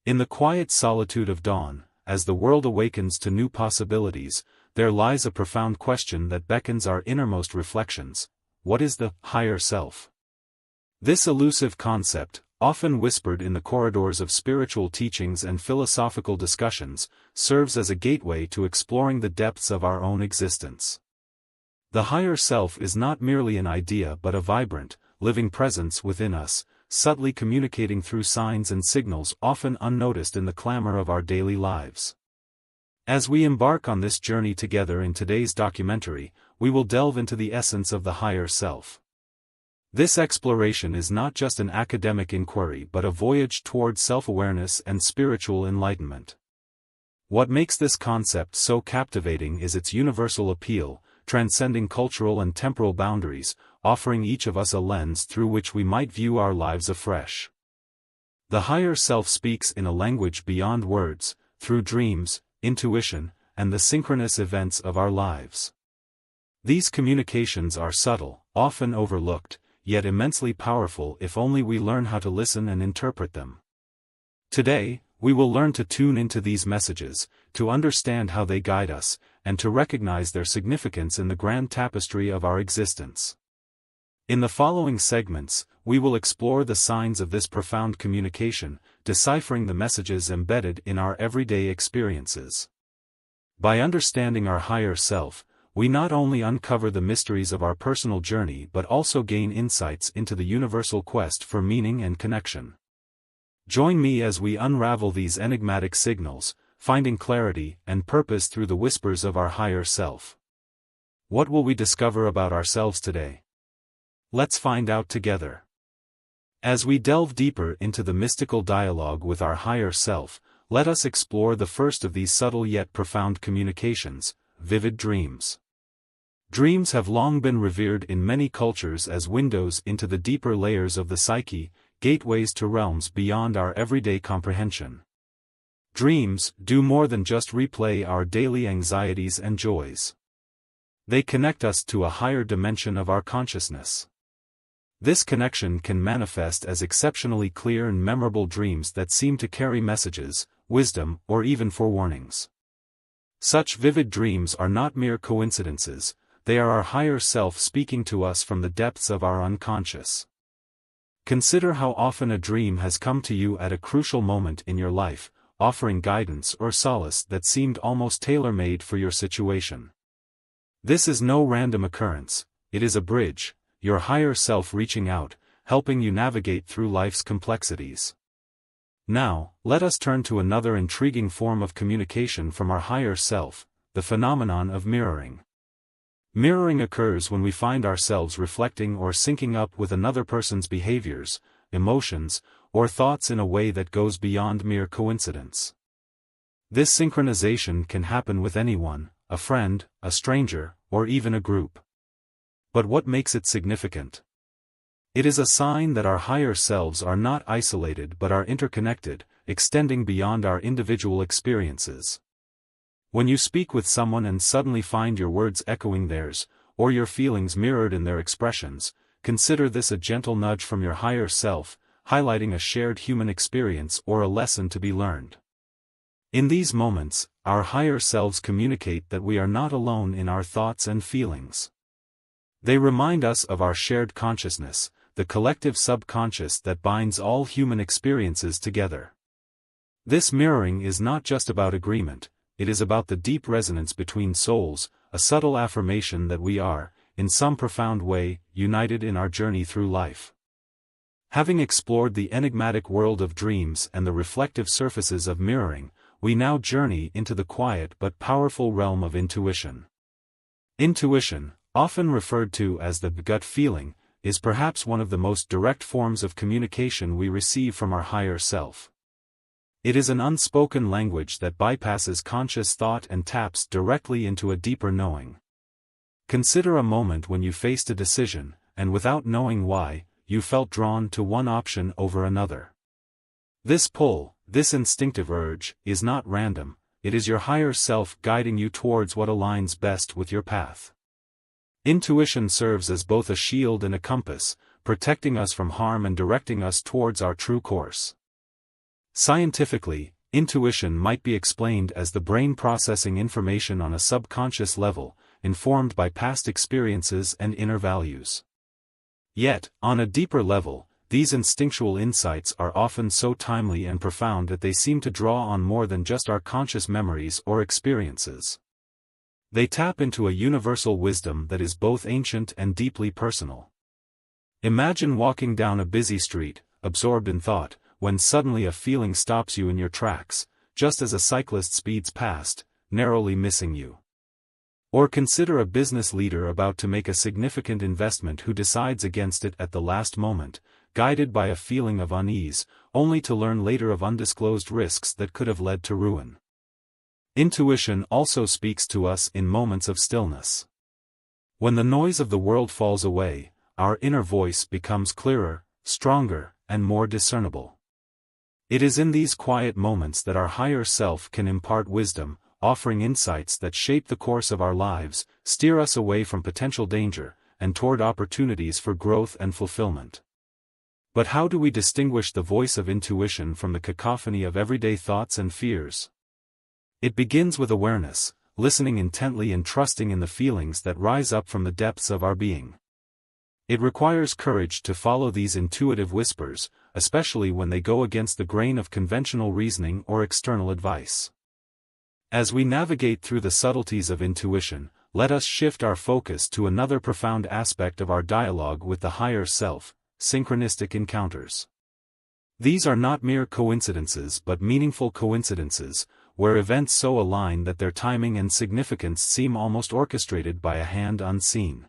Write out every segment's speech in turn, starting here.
In the quiet solitude of dawn, as the world awakens to new possibilities, there lies a profound question that beckons our innermost reflections: what is the higher self? This elusive concept, often whispered in the corridors of spiritual teachings and philosophical discussions, serves as a gateway to exploring the depths of our own existence. The higher self is not merely an idea but a vibrant, living presence within us, subtly communicating through signs and signals often unnoticed in the clamor of our daily lives. As we embark on this journey together in today's documentary, we will delve into the essence of the higher self. This exploration is not just an academic inquiry but a voyage toward self-awareness and spiritual enlightenment. What makes this concept so captivating is its universal appeal, transcending cultural and temporal boundaries, offering each of us a lens through which we might view our lives afresh. The higher self speaks in a language beyond words, through dreams, intuition, and the synchronous events of our lives. These communications are subtle, often overlooked, yet immensely powerful if only we learn how to listen and interpret them. Today, we will learn to tune into these messages, to understand how they guide us, and to recognize their significance in the grand tapestry of our existence. In the following segments, we will explore the signs of this profound communication, deciphering the messages embedded in our everyday experiences. By understanding our higher self, we not only uncover the mysteries of our personal journey but also gain insights into the universal quest for meaning and connection. Join me as we unravel these enigmatic signals, finding clarity and purpose through the whispers of our higher self. What will we discover about ourselves today? Let's find out together. As we delve deeper into the mystical dialogue with our higher self, let us explore the first of these subtle yet profound communications: vivid dreams. Dreams have long been revered in many cultures as windows into the deeper layers of the psyche, gateways to realms beyond our everyday comprehension. Dreams do more than just replay our daily anxieties and joys. They connect us to a higher dimension of our consciousness. This connection can manifest as exceptionally clear and memorable dreams that seem to carry messages, wisdom, or even forewarnings. Such vivid dreams are not mere coincidences, they are our higher self speaking to us from the depths of our unconscious. Consider how often a dream has come to you at a crucial moment in your life, offering guidance or solace that seemed almost tailor-made for your situation. This is no random occurrence, it is a bridge, your higher self reaching out, helping you navigate through life's complexities. Now, let us turn to another intriguing form of communication from our higher self, the phenomenon of mirroring. Mirroring occurs when we find ourselves reflecting or syncing up with another person's behaviors, emotions, or thoughts in a way that goes beyond mere coincidence. This synchronization can happen with anyone, a friend, a stranger, or even a group. But what makes it significant? It is a sign that our higher selves are not isolated but are interconnected, extending beyond our individual experiences. When you speak with someone and suddenly find your words echoing theirs, or your feelings mirrored in their expressions, consider this a gentle nudge from your higher self, highlighting a shared human experience or a lesson to be learned. In these moments, our higher selves communicate that we are not alone in our thoughts and feelings. They remind us of our shared consciousness, the collective subconscious that binds all human experiences together. This mirroring is not just about agreement, it is about the deep resonance between souls, a subtle affirmation that we are, in some profound way, united in our journey through life. Having explored the enigmatic world of dreams and the reflective surfaces of mirroring, we now journey into the quiet but powerful realm of intuition. Intuition, often referred to as the gut feeling, is perhaps one of the most direct forms of communication we receive from our higher self. It is an unspoken language that bypasses conscious thought and taps directly into a deeper knowing. Consider a moment when you faced a decision, and without knowing why, you felt drawn to one option over another. This pull, this instinctive urge, is not random, it is your higher self guiding you towards what aligns best with your path. Intuition serves as both a shield and a compass, protecting us from harm and directing us towards our true course. Scientifically, intuition might be explained as the brain processing information on a subconscious level, informed by past experiences and inner values. Yet, on a deeper level, these instinctual insights are often so timely and profound that they seem to draw on more than just our conscious memories or experiences. They tap into a universal wisdom that is both ancient and deeply personal. Imagine walking down a busy street, absorbed in thought, when suddenly a feeling stops you in your tracks, just as a cyclist speeds past, narrowly missing you. Or consider a business leader about to make a significant investment who decides against it at the last moment, guided by a feeling of unease, only to learn later of undisclosed risks that could have led to ruin. Intuition also speaks to us in moments of stillness. When the noise of the world falls away, our inner voice becomes clearer, stronger, and more discernible. It is in these quiet moments that our higher self can impart wisdom, offering insights that shape the course of our lives, steer us away from potential danger, and toward opportunities for growth and fulfillment. But how do we distinguish the voice of intuition from the cacophony of everyday thoughts and fears? It begins with awareness, listening intently and trusting in the feelings that rise up from the depths of our being. It requires courage to follow these intuitive whispers, especially when they go against the grain of conventional reasoning or external advice. As we navigate through the subtleties of intuition, let us shift our focus to another profound aspect of our dialogue with the higher self: synchronistic encounters. These are not mere coincidences but meaningful coincidences, where events so align that their timing and significance seem almost orchestrated by a hand unseen.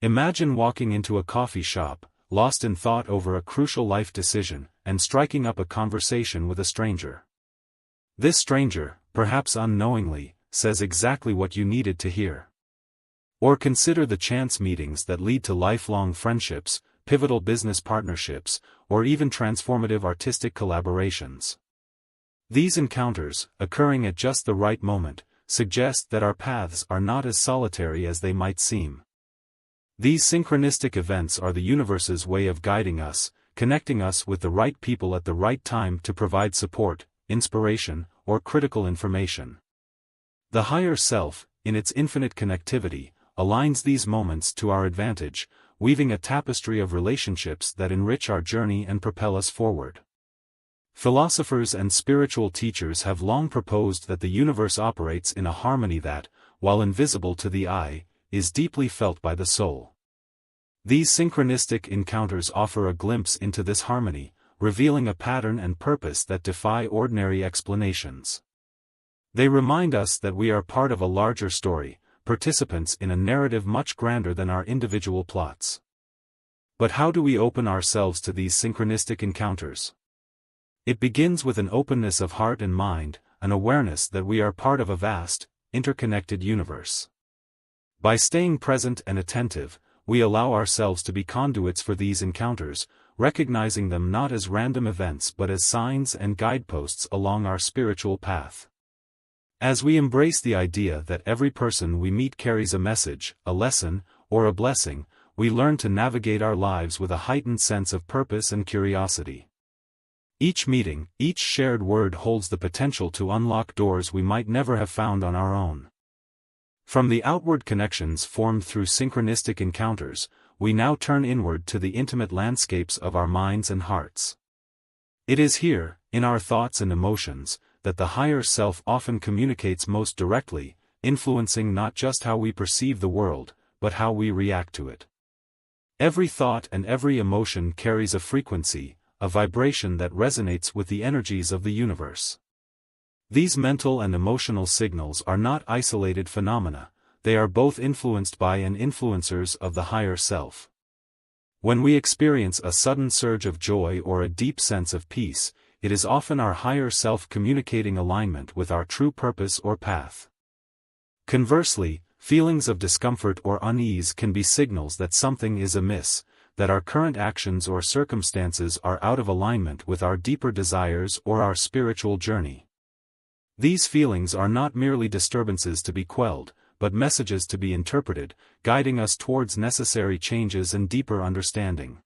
Imagine walking into a coffee shop, lost in thought over a crucial life decision, and striking up a conversation with a stranger. This stranger, perhaps unknowingly, says exactly what you needed to hear. Or consider the chance meetings that lead to lifelong friendships, pivotal business partnerships, or even transformative artistic collaborations. These encounters, occurring at just the right moment, suggest that our paths are not as solitary as they might seem. These synchronistic events are the universe's way of guiding us, connecting us with the right people at the right time to provide support, inspiration, or critical information. The higher self, in its infinite connectivity, aligns these moments to our advantage, weaving a tapestry of relationships that enrich our journey and propel us forward. Philosophers and spiritual teachers have long proposed that the universe operates in a harmony that, while invisible to the eye, is deeply felt by the soul. These synchronistic encounters offer a glimpse into this harmony, revealing a pattern and purpose that defy ordinary explanations. They remind us that we are part of a larger story, participants in a narrative much grander than our individual plots. But how do we open ourselves to these synchronistic encounters? It begins with an openness of heart and mind, an awareness that we are part of a vast, interconnected universe. By staying present and attentive, we allow ourselves to be conduits for these encounters, recognizing them not as random events but as signs and guideposts along our spiritual path. As we embrace the idea that every person we meet carries a message, a lesson, or a blessing, we learn to navigate our lives with a heightened sense of purpose and curiosity. Each meeting, each shared word holds the potential to unlock doors we might never have found on our own. From the outward connections formed through synchronistic encounters, we now turn inward to the intimate landscapes of our minds and hearts. It is here, in our thoughts and emotions, that the higher self often communicates most directly, influencing not just how we perceive the world, but how we react to it. Every thought and every emotion carries a frequency, a vibration that resonates with the energies of the universe. These mental and emotional signals are not isolated phenomena, they are both influenced by and influencers of the higher self. When we experience a sudden surge of joy or a deep sense of peace, it is often our higher self communicating alignment with our true purpose or path. Conversely, feelings of discomfort or unease can be signals that something is amiss, that our current actions or circumstances are out of alignment with our deeper desires or our spiritual journey. These feelings are not merely disturbances to be quelled, but messages to be interpreted, guiding us towards necessary changes and deeper understanding.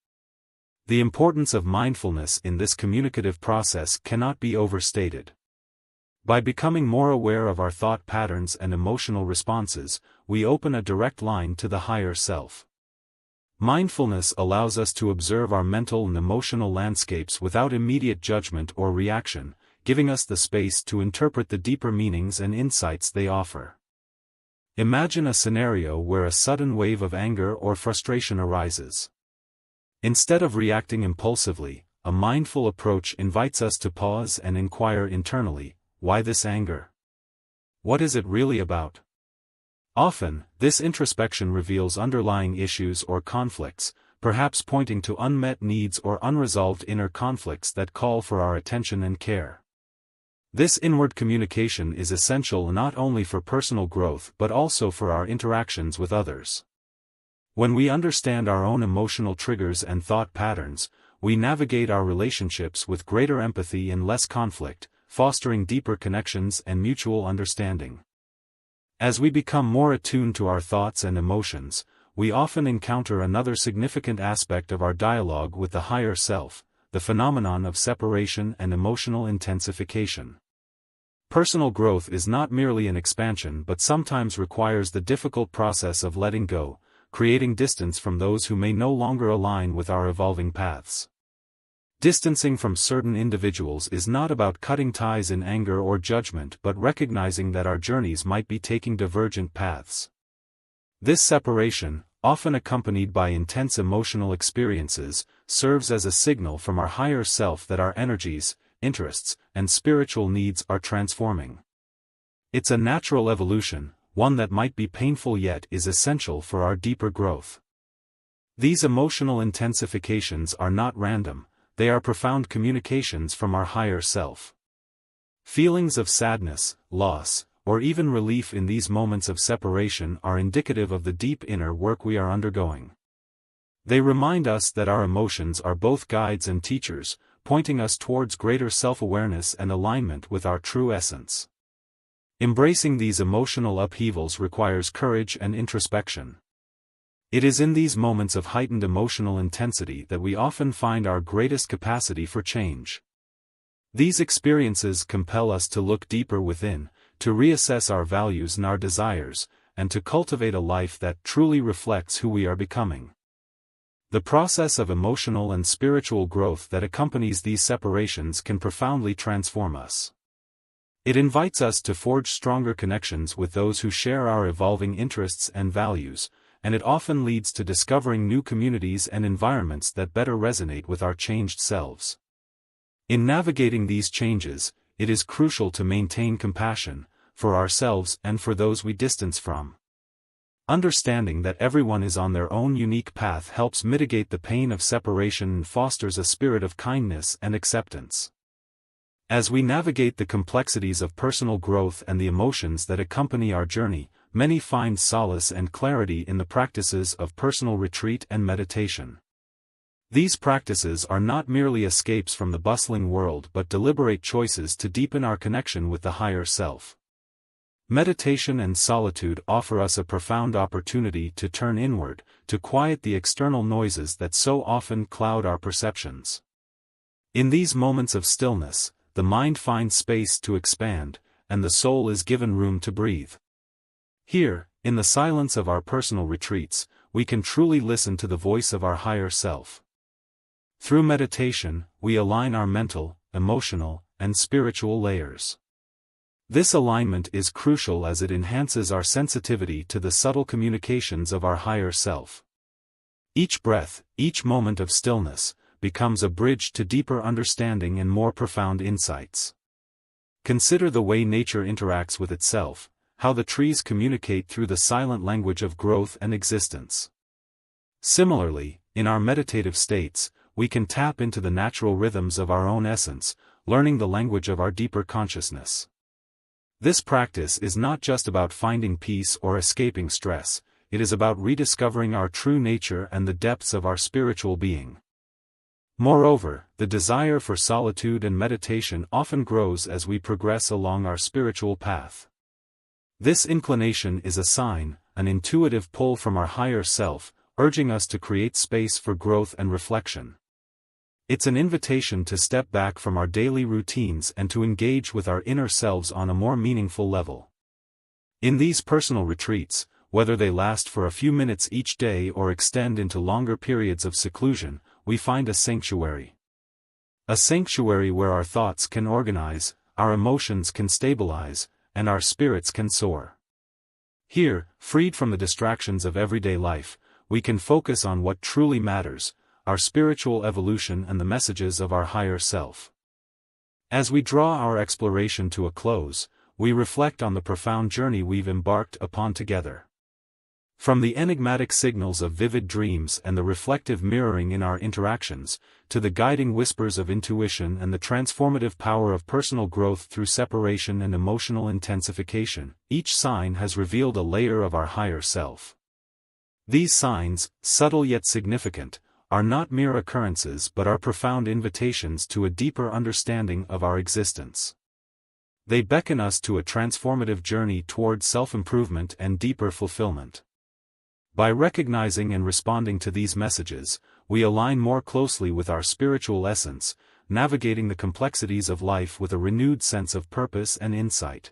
The importance of mindfulness in this communicative process cannot be overstated. By becoming more aware of our thought patterns and emotional responses, we open a direct line to the higher self. Mindfulness allows us to observe our mental and emotional landscapes without immediate judgment or reaction, giving us the space to interpret the deeper meanings and insights they offer. Imagine a scenario where a sudden wave of anger or frustration arises. Instead of reacting impulsively, a mindful approach invites us to pause and inquire internally, why this anger? What is it really about? Often, this introspection reveals underlying issues or conflicts, perhaps pointing to unmet needs or unresolved inner conflicts that call for our attention and care. This inward communication is essential not only for personal growth but also for our interactions with others. When we understand our own emotional triggers and thought patterns, we navigate our relationships with greater empathy and less conflict, fostering deeper connections and mutual understanding. As we become more attuned to our thoughts and emotions, we often encounter another significant aspect of our dialogue with the higher self, the phenomenon of separation and emotional intensification. Personal growth is not merely an expansion but sometimes requires the difficult process of letting go, creating distance from those who may no longer align with our evolving paths. Distancing from certain individuals is not about cutting ties in anger or judgment but recognizing that our journeys might be taking divergent paths. This separation, often accompanied by intense emotional experiences, serves as a signal from our higher self that our energies, interests, and spiritual needs are transforming. It's a natural evolution, one that might be painful yet is essential for our deeper growth. These emotional intensifications are not random, they are profound communications from our higher self. Feelings of sadness, loss, or even relief in these moments of separation are indicative of the deep inner work we are undergoing. They remind us that our emotions are both guides and teachers, pointing us towards greater self-awareness and alignment with our true essence. Embracing these emotional upheavals requires courage and introspection. It is in these moments of heightened emotional intensity that we often find our greatest capacity for change. These experiences compel us to look deeper within, to reassess our values and our desires, and to cultivate a life that truly reflects who we are becoming. The process of emotional and spiritual growth that accompanies these separations can profoundly transform us. It invites us to forge stronger connections with those who share our evolving interests and values, and it often leads to discovering new communities and environments that better resonate with our changed selves. In navigating these changes, it is crucial to maintain compassion, for ourselves and for those we distance from. Understanding that everyone is on their own unique path helps mitigate the pain of separation and fosters a spirit of kindness and acceptance. As we navigate the complexities of personal growth and the emotions that accompany our journey, many find solace and clarity in the practices of personal retreat and meditation. These practices are not merely escapes from the bustling world but deliberate choices to deepen our connection with the higher self. Meditation and solitude offer us a profound opportunity to turn inward, to quiet the external noises that so often cloud our perceptions. In these moments of stillness, the mind finds space to expand, and the soul is given room to breathe. Here, in the silence of our personal retreats, we can truly listen to the voice of our higher self. Through meditation, we align our mental, emotional, and spiritual layers. This alignment is crucial as it enhances our sensitivity to the subtle communications of our higher self. Each breath, each moment of stillness, becomes a bridge to deeper understanding and more profound insights. Consider the way nature interacts with itself, how the trees communicate through the silent language of growth and existence. Similarly, in our meditative states, we can tap into the natural rhythms of our own essence, learning the language of our deeper consciousness. This practice is not just about finding peace or escaping stress, it is about rediscovering our true nature and the depths of our spiritual being. Moreover, the desire for solitude and meditation often grows as we progress along our spiritual path. This inclination is a sign, an intuitive pull from our higher self, urging us to create space for growth and reflection. It's an invitation to step back from our daily routines and to engage with our inner selves on a more meaningful level. In these personal retreats, whether they last for a few minutes each day or extend into longer periods of seclusion, we find a sanctuary. A sanctuary where our thoughts can organize, our emotions can stabilize, and our spirits can soar. Here, freed from the distractions of everyday life, we can focus on what truly matters, our spiritual evolution and the messages of our higher self. As we draw our exploration to a close, we reflect on the profound journey we've embarked upon together. From the enigmatic signals of vivid dreams and the reflective mirroring in our interactions, to the guiding whispers of intuition and the transformative power of personal growth through separation and emotional intensification, each sign has revealed a layer of our higher self. These signs, subtle yet significant, are not mere occurrences but are profound invitations to a deeper understanding of our existence. They beckon us to a transformative journey toward self-improvement and deeper fulfillment. By recognizing and responding to these messages, we align more closely with our spiritual essence, navigating the complexities of life with a renewed sense of purpose and insight.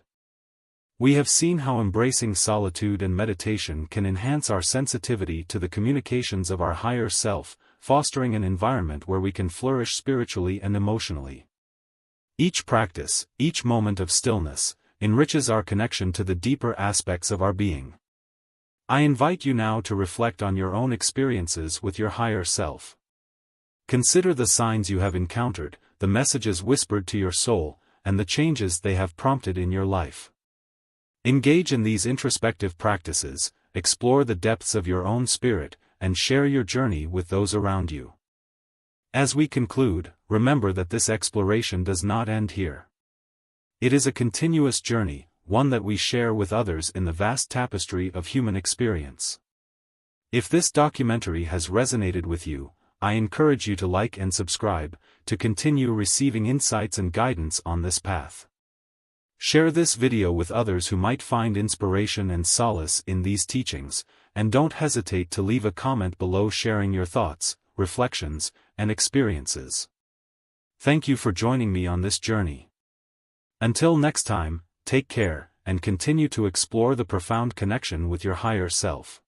We have seen how embracing solitude and meditation can enhance our sensitivity to the communications of our higher self, fostering an environment where we can flourish spiritually and emotionally. Each practice, each moment of stillness, enriches our connection to the deeper aspects of our being. I invite you now to reflect on your own experiences with your higher self. Consider the signs you have encountered, the messages whispered to your soul, and the changes they have prompted in your life. Engage in these introspective practices, explore the depths of your own spirit, and share your journey with those around you. As we conclude, remember that this exploration does not end here. It is a continuous journey, one that we share with others in the vast tapestry of human experience. If this documentary has resonated with you, I encourage you to like and subscribe, to continue receiving insights and guidance on this path. Share this video with others who might find inspiration and solace in these teachings, and don't hesitate to leave a comment below sharing your thoughts, reflections, and experiences. Thank you for joining me on this journey. Until next time, take care, and continue to explore the profound connection with your higher self.